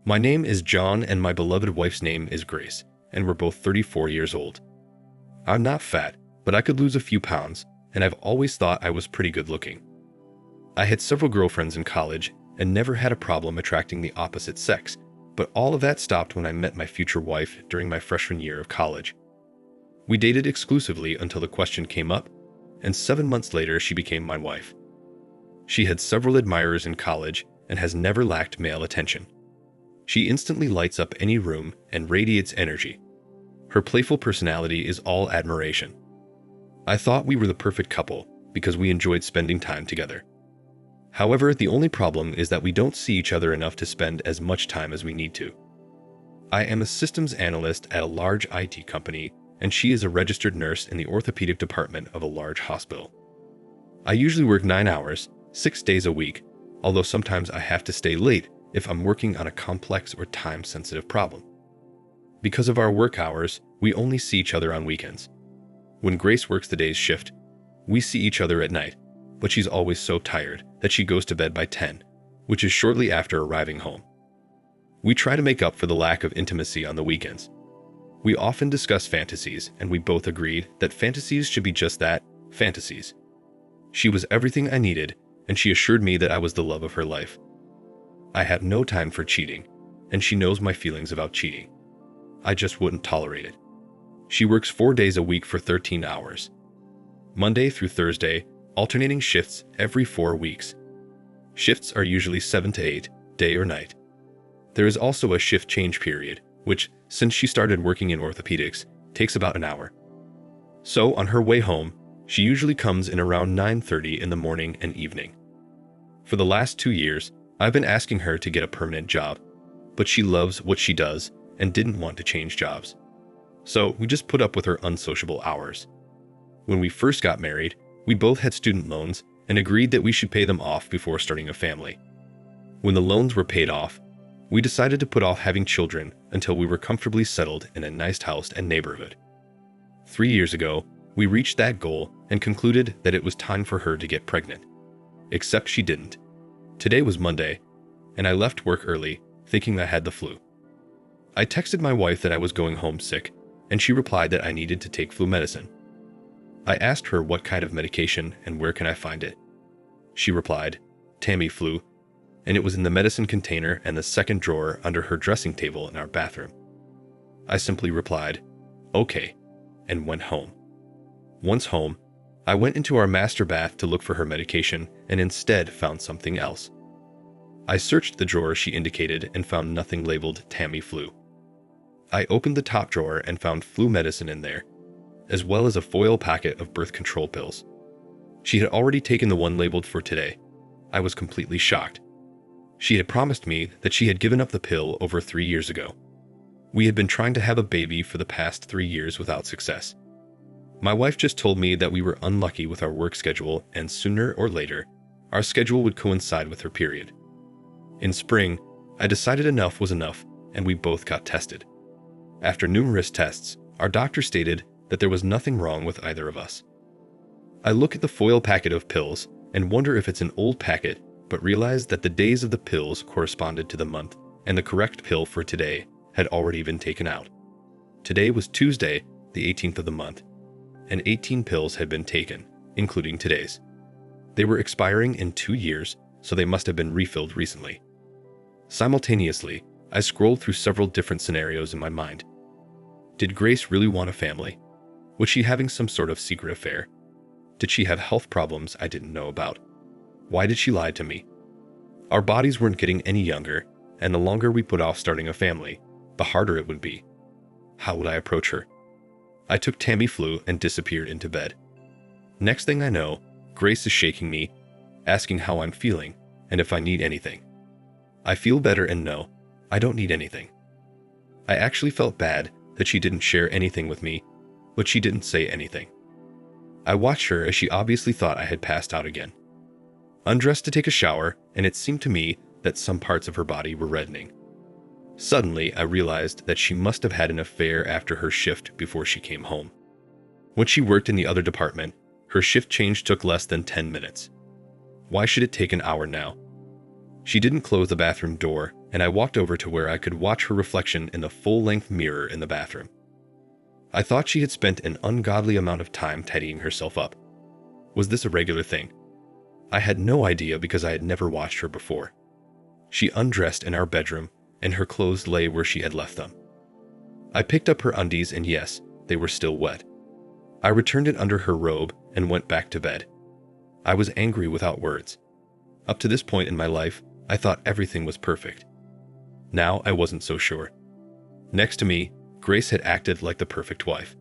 My name is John and my beloved wife's name is Grace, and we're both 34 years old. I'm not fat, but I could lose a few pounds, and I've always thought I was pretty good looking. I had several girlfriends in college and never had a problem attracting the opposite sex, but all of that stopped when I met my future wife during my freshman year of college. We dated exclusively until the question came up, and 7 months later she became my wife. She had several admirers in college and has never lacked male attention. She instantly lights up any room and radiates energy. Her playful personality is all admiration. I thought we were the perfect couple because we enjoyed spending time together. However, the only problem is that we don't see each other enough to spend as much time as we need to. I am a systems analyst at a large IT company, and she is a registered nurse in the orthopedic department of a large hospital. I usually work 9 hours, 6 days a week, although sometimes I have to stay late if I'm working on a complex or time-sensitive problem. Because of our work hours, we only see each other on weekends. When Grace works the day's shift, we see each other at night, but she's always so tired that she goes to bed by 10, which is shortly after arriving home. We try to make up for the lack of intimacy on the weekends. We often discuss fantasies, and we both agreed that fantasies should be just that, fantasies. She was everything I needed, and she assured me that I was the love of her life. I have no time for cheating, and she knows my feelings about cheating. I just wouldn't tolerate it. She works 4 days a week for 13 hours. Monday through Thursday, alternating shifts every 4 weeks. Shifts are usually 7 to 8, day or night. There is also a shift change period, which, since she started working in orthopedics, takes about an hour. So on her way home, she usually comes in around 9:30 in the morning and evening. For the last 2 years, I've been asking her to get a permanent job, but she loves what she does and didn't want to change jobs. So we just put up with her unsociable hours. When we first got married, we both had student loans and agreed that we should pay them off before starting a family. When the loans were paid off, we decided to put off having children until we were comfortably settled in a nice house and neighborhood. 3 years ago, we reached that goal and concluded that it was time for her to get pregnant. Except she didn't. Today was Monday, and I left work early, thinking I had the flu. I texted my wife that I was going home sick, and she replied that I needed to take flu medicine. I asked her what kind of medication and where can I find it. She replied, Tamiflu, and it was in the medicine container and the second drawer under her dressing table in our bathroom. I simply replied, okay, and went home. Once home, I went into our master bath to look for her medication and instead found something else. I searched the drawer she indicated and found nothing labeled Tamiflu. I opened the top drawer and found flu medicine in there, as well as a foil packet of birth control pills. She had already taken the one labeled for today. I was completely shocked. She had promised me that she had given up the pill over 3 years ago. We had been trying to have a baby for the past 3 years without success. My wife just told me that we were unlucky with our work schedule and sooner or later, our schedule would coincide with her period. In spring, I decided enough was enough and we both got tested. After numerous tests, our doctor stated that there was nothing wrong with either of us. I look at the foil packet of pills and wonder if it's an old packet, but realize that the days of the pills corresponded to the month and the correct pill for today had already been taken out. Today was Tuesday, the 18th of the month, and 18 pills had been taken, including today's. They were expiring in 2 years, so they must have been refilled recently. Simultaneously, I scrolled through several different scenarios in my mind. Did Grace really want a family? Was she having some sort of secret affair? Did she have health problems I didn't know about? Why did she lie to me? Our bodies weren't getting any younger, and the longer we put off starting a family, the harder it would be. How would I approach her? I took Tamiflu and disappeared into bed. Next thing I know, Grace is shaking me, asking how I'm feeling and if I need anything. I feel better and no, I don't need anything. I actually felt bad that she didn't share anything with me, but she didn't say anything. I watched her as she obviously thought I had passed out again. Undressed to take a shower, and it seemed to me that some parts of her body were reddening. Suddenly, I realized that she must have had an affair after her shift before she came home. When she worked in the other department, her shift change took less than 10 minutes. Why should it take an hour now? She didn't close the bathroom door and I walked over to where I could watch her reflection in the full-length mirror in the bathroom. I thought she had spent an ungodly amount of time tidying herself up. Was this a regular thing? I had no idea because I had never watched her before. She undressed in our bedroom, and her clothes lay where she had left them. I picked up her undies, and yes, they were still wet. I returned it under her robe and went back to bed. I was angry without words. Up to this point in my life, I thought everything was perfect. Now I wasn't so sure. Next to me, Grace had acted like the perfect wife.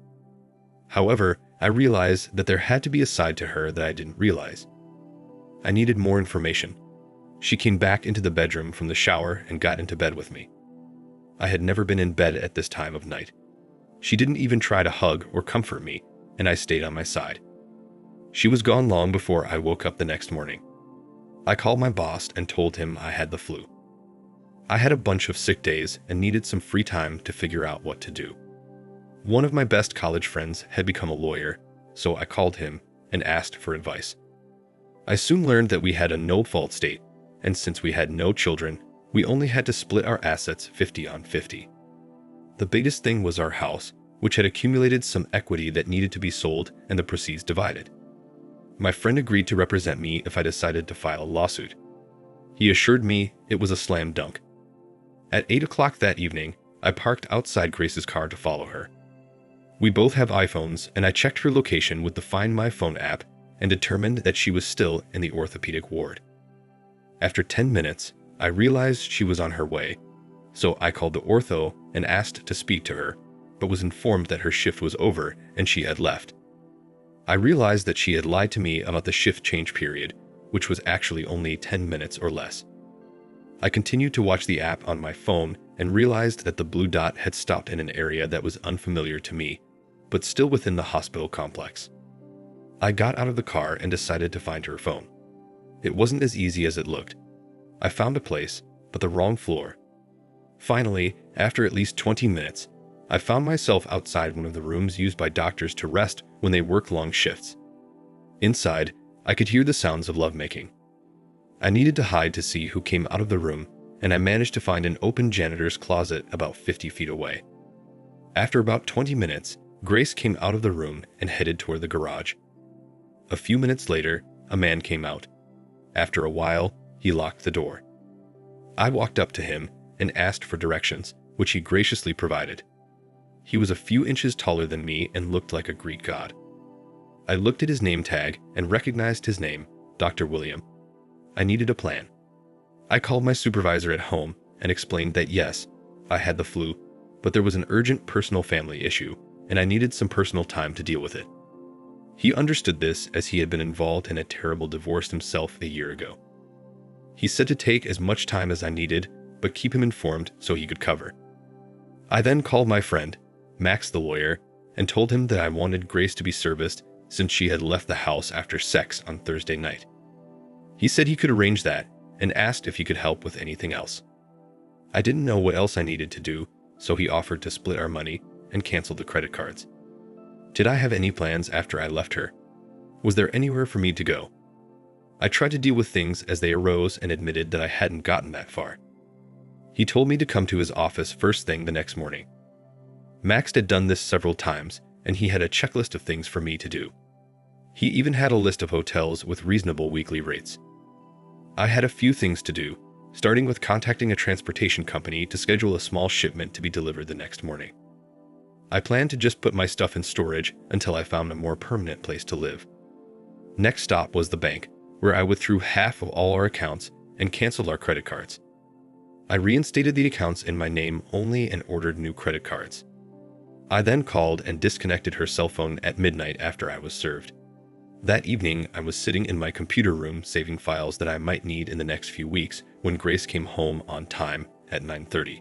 However, I realized that there had to be a side to her that I didn't realize. I needed more information. She came back into the bedroom from the shower and got into bed with me. I had never been in bed at this time of night. She didn't even try to hug or comfort me, and I stayed on my side. She was gone long before I woke up the next morning. I called my boss and told him I had the flu. I had a bunch of sick days and needed some free time to figure out what to do. One of my best college friends had become a lawyer, so I called him and asked for advice. I soon learned that we had a no-fault state, and since we had no children, we only had to split our assets 50-50. The biggest thing was our house, which had accumulated some equity that needed to be sold and the proceeds divided. My friend agreed to represent me if I decided to file a lawsuit. He assured me it was a slam dunk. At 8 o'clock that evening, I parked outside Grace's car to follow her. We both have iPhones, and I checked her location with the Find My Phone app and determined that she was still in the orthopedic ward. After 10 minutes, I realized she was on her way, so I called the ortho and asked to speak to her, but was informed that her shift was over and she had left. I realized that she had lied to me about the shift change period, which was actually only 10 minutes or less. I continued to watch the app on my phone and realized that the blue dot had stopped in an area that was unfamiliar to me, but still within the hospital complex. I got out of the car and decided to find her phone. It wasn't as easy as it looked. I found a place, but the wrong floor. Finally, after at least 20 minutes, I found myself outside one of the rooms used by doctors to rest when they work long shifts. Inside, I could hear the sounds of lovemaking. I needed to hide to see who came out of the room, and I managed to find an open janitor's closet about 50 feet away. After about 20 minutes, Grace came out of the room and headed toward the garage. A few minutes later, a man came out. After a while, he locked the door. I walked up to him and asked for directions, which he graciously provided. He was a few inches taller than me and looked like a Greek god. I looked at his name tag and recognized his name, Dr. William. I needed a plan. I called my supervisor at home and explained that yes, I had the flu, but there was an urgent personal family issue, and I needed some personal time to deal with it. He understood this as he had been involved in a terrible divorce himself a year ago. He said to take as much time as I needed, but keep him informed so he could cover. I then called my friend, Max the lawyer, and told him that I wanted Grace to be serviced since she had left the house after sex on Thursday night. He said he could arrange that and asked if he could help with anything else. I didn't know what else I needed to do, so he offered to split our money and cancel the credit cards. Did I have any plans after I left her? Was there anywhere for me to go? I tried to deal with things as they arose and admitted that I hadn't gotten that far. He told me to come to his office first thing the next morning. Max had done this several times, and he had a checklist of things for me to do. He even had a list of hotels with reasonable weekly rates. I had a few things to do, starting with contacting a transportation company to schedule a small shipment to be delivered the next morning. I planned to just put my stuff in storage until I found a more permanent place to live. Next stop was the bank, where I withdrew half of all our accounts and canceled our credit cards. I reinstated the accounts in my name only and ordered new credit cards. I then called and disconnected her cell phone at midnight after I was served. That evening, I was sitting in my computer room saving files that I might need in the next few weeks when Grace came home on time at 9:30.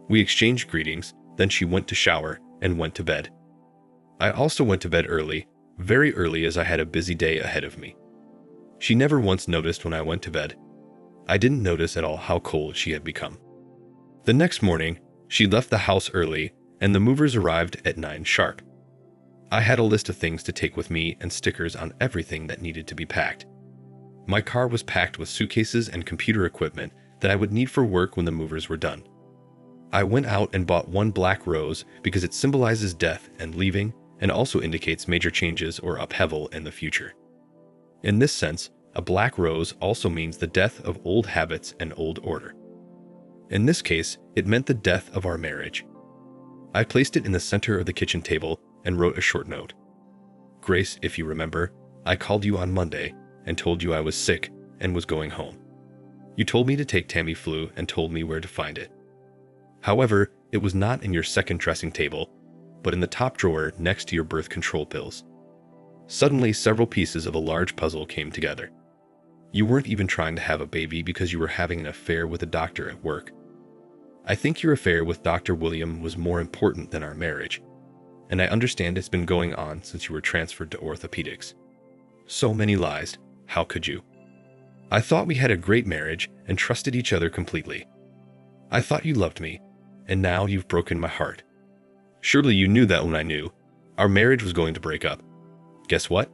We exchanged greetings, then she went to shower and went to bed. I also went to bed early, very early as I had a busy day ahead of me. She never once noticed when I went to bed. I didn't notice at all how cold she had become. The next morning, she left the house early and the movers arrived at 9 sharp. I had a list of things to take with me and stickers on everything that needed to be packed. My car was packed with suitcases and computer equipment that I would need for work when the movers were done. I went out and bought one black rose because it symbolizes death and leaving, and also indicates major changes or upheaval in the future. In this sense, a black rose also means the death of old habits and old order. In this case, it meant the death of our marriage. I placed it in the center of the kitchen table and wrote a short note. Grace, if you remember, I called you on Monday and told you I was sick and was going home. You told me to take Tamiflu and told me where to find it. However, it was not in your second dressing table, but in the top drawer next to your birth control pills. Suddenly, several pieces of a large puzzle came together. You weren't even trying to have a baby because you were having an affair with a doctor at work. I think your affair with Dr. William was more important than our marriage, and I understand it's been going on since you were transferred to orthopedics. So many lies, how could you? I thought we had a great marriage and trusted each other completely. I thought you loved me, and now you've broken my heart. Surely you knew that when I knew our marriage was going to break up. Guess what?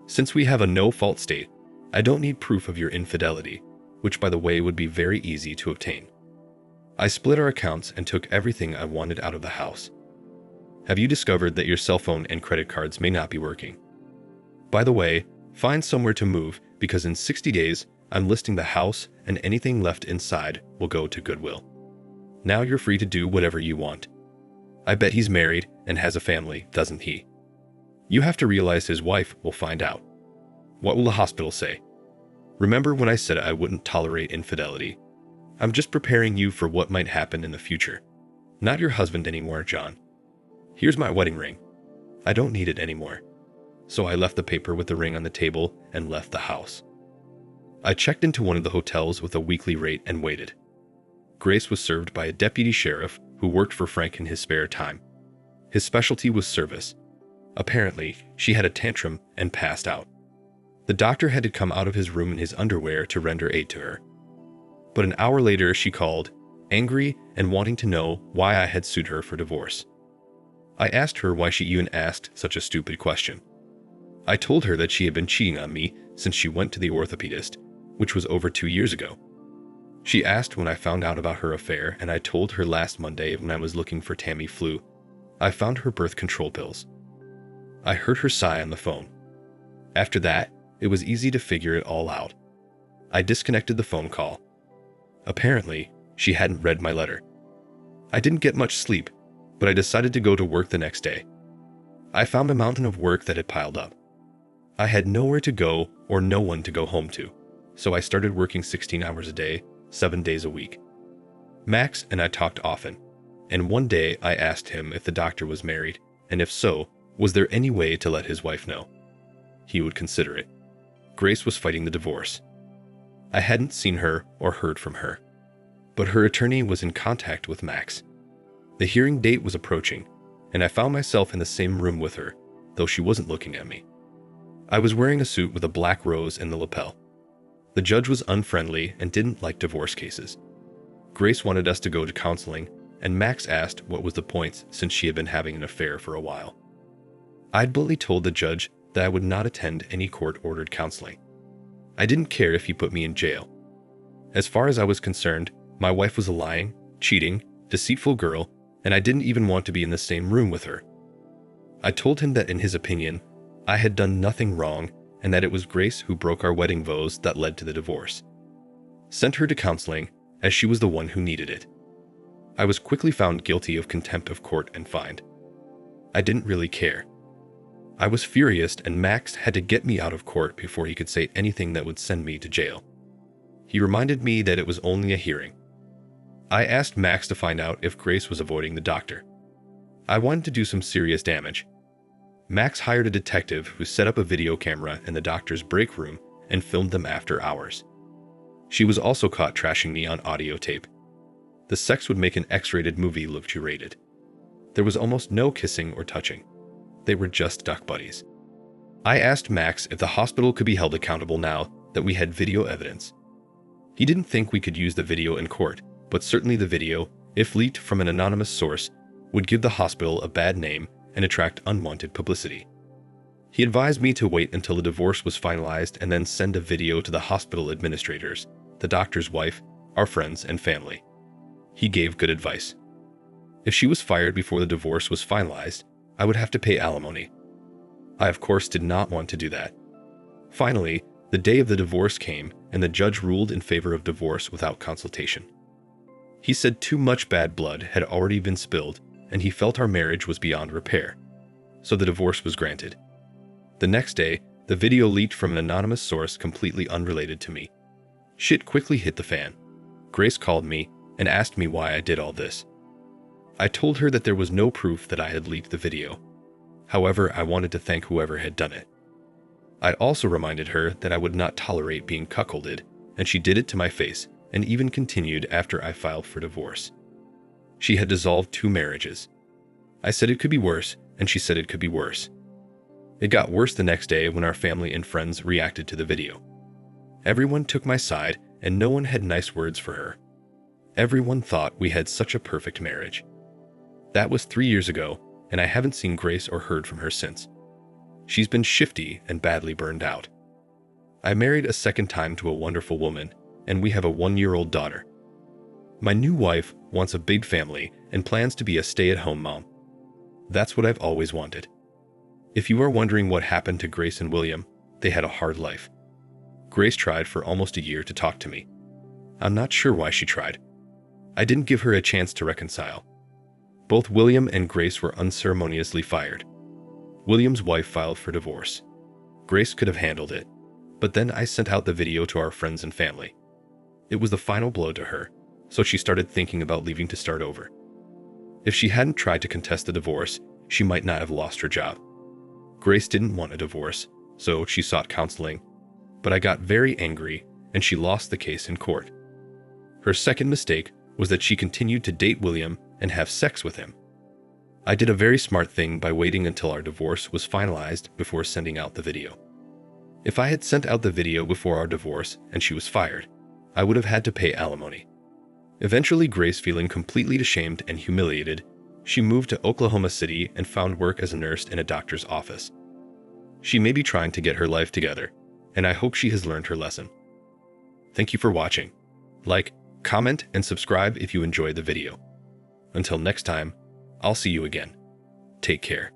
Since we have a no-fault state, I don't need proof of your infidelity, which by the way would be very easy to obtain. I split our accounts and took everything I wanted out of the house. Have you discovered that your cell phone and credit cards may not be working? By the way, find somewhere to move because in 60 days, I'm listing the house and anything left inside will go to Goodwill. Now you're free to do whatever you want. I bet he's married and has a family, doesn't he? You have to realize his wife will find out. What will the hospital say? Remember when I said I wouldn't tolerate infidelity? I'm just preparing you for what might happen in the future. Not your husband anymore, John. Here's my wedding ring. I don't need it anymore. So I left the paper with the ring on the table and left the house. I checked into one of the hotels with a weekly rate and waited. Grace was served by a deputy sheriff who worked for Frank in his spare time. His specialty was service. Apparently, she had a tantrum and passed out. The doctor had to come out of his room in his underwear to render aid to her. But an hour later, she called, angry and wanting to know why I had sued her for divorce. I asked her why she even asked such a stupid question. I told her that she had been cheating on me since she went to the orthopedist, which was over 2 years ago. She asked when I found out about her affair, and I told her last Monday when I was looking for Tamiflu. I found her birth control pills. I heard her sigh on the phone. After that, it was easy to figure it all out. I disconnected the phone call. Apparently, she hadn't read my letter. I didn't get much sleep, but I decided to go to work the next day. I found a mountain of work that had piled up. I had nowhere to go or no one to go home to, so I started working 16 hours a day, 7 days a week. Max and I talked often, and one day I asked him if the doctor was married, and if so, was there any way to let his wife know? He would consider it. Grace was fighting the divorce. I hadn't seen her or heard from her, but her attorney was in contact with Max. The hearing date was approaching, and I found myself in the same room with her, though she wasn't looking at me. I was wearing a suit with a black rose in the lapel. The judge was unfriendly and didn't like divorce cases. Grace wanted us to go to counseling, and Max asked what was the point since she had been having an affair for a while. I'd bluntly told the judge that I would not attend any court-ordered counseling. I didn't care if he put me in jail. As far as I was concerned, my wife was a lying, cheating, deceitful girl, and I didn't even want to be in the same room with her. I told him that in his opinion, I had done nothing wrong and that it was Grace who broke our wedding vows that led to the divorce. Sent her to counseling as she was the one who needed it. I was quickly found guilty of contempt of court and fined. I didn't really care. I was furious and Max had to get me out of court before he could say anything that would send me to jail. He reminded me that it was only a hearing. I asked Max to find out if Grace was avoiding the doctor. I wanted to do some serious damage. Max hired a detective who set up a video camera in the doctor's break room and filmed them after hours. She was also caught trashing me on audio tape. The sex would make an X-rated movie look G-rated. There was almost no kissing or touching. They were just duck buddies. I asked Max if the hospital could be held accountable now that we had video evidence. He didn't think we could use the video in court, but certainly the video, if leaked from an anonymous source, would give the hospital a bad name and attract unwanted publicity. He advised me to wait until the divorce was finalized and then send a video to the hospital administrators, the doctor's wife, our friends, and family. He gave good advice. If she was fired before the divorce was finalized, I would have to pay alimony. I, of course, did not want to do that. Finally, the day of the divorce came, and the judge ruled in favor of divorce without consultation. He said too much bad blood had already been spilled, and he felt our marriage was beyond repair. So the divorce was granted. The next day, the video leaked from an anonymous source completely unrelated to me. Shit quickly hit the fan. Grace called me and asked me why I did all this. I told her that there was no proof that I had leaked the video. However, I wanted to thank whoever had done it. I also reminded her that I would not tolerate being cuckolded, and she did it to my face and even continued after I filed for divorce. She had dissolved 2 marriages. I said it could be worse, and she said it could be worse. It got worse the next day when our family and friends reacted to the video. Everyone took my side, and no one had nice words for her. Everyone thought we had such a perfect marriage. That was 3 years ago, and I haven't seen Grace or heard from her since. She's been shifty and badly burned out. I married a second time to a wonderful woman, and we have a 1-year-old daughter. My new wife wants a big family and plans to be a stay-at-home mom. That's what I've always wanted. If you are wondering what happened to Grace and William, they had a hard life. Grace tried for almost a year to talk to me. I'm not sure why she tried. I didn't give her a chance to reconcile. Both William and Grace were unceremoniously fired. William's wife filed for divorce. Grace could have handled it, but then I sent out the video to our friends and family. It was the final blow to her, so she started thinking about leaving to start over. If she hadn't tried to contest the divorce, she might not have lost her job. Grace didn't want a divorce, so she sought counseling, but I got very angry and she lost the case in court. Her second mistake was that she continued to date William and have sex with him. I did a very smart thing by waiting until our divorce was finalized before sending out the video. If I had sent out the video before our divorce and she was fired, I would have had to pay alimony. Eventually, Grace, feeling completely ashamed and humiliated, she moved to Oklahoma City and found work as a nurse in a doctor's office. She may be trying to get her life together, and I hope she has learned her lesson. Thank you for watching. Like, comment, and subscribe if you enjoyed the video. Until next time, I'll see you again. Take care.